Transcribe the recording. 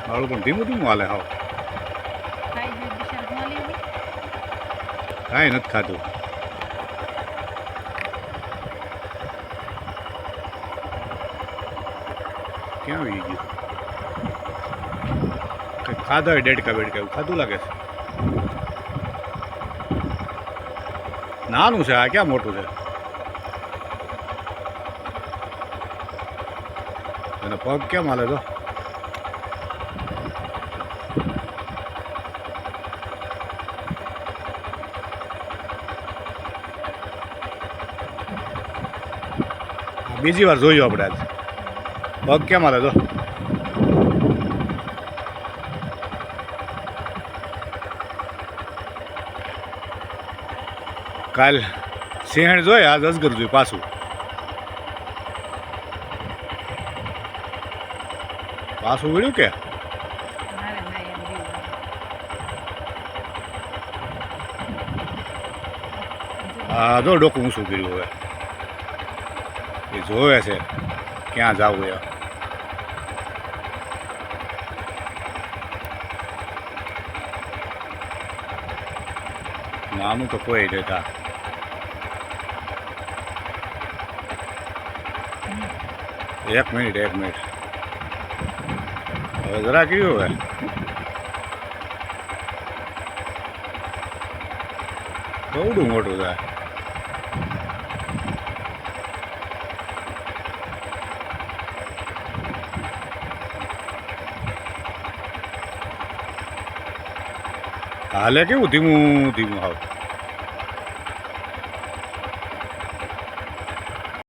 મારું પણ ધીમું ધીમું હાલે હાવ. કાંઈ નથી ખાધું. ક્યાં આવી ગયું? કંઈક ખાધા હોય ડેડકા બેડકા એવું ખાધું લાગે છે. નાનું છે આ, ક્યાં મોટું છે? અને પગ કેમ હાલે તો? બીજી વાર જોયું આપણે આજ. પગ કેમ હાલે તો? કાલ સિંહણ જોઈ, આજ અજગર જોઈ પાછું. પાછું વળ્યું કે? હા જો ડોકું ઊંચું કર્યું હવે. એ જોવે છે ક્યાં જવું એ. નાનું તો કોઈ દેતા. એક મિનિટ હવે જરા કયું હવે કેવડું મોટું થાય. હાલે કેવું ધીમું ધીમું હાવ.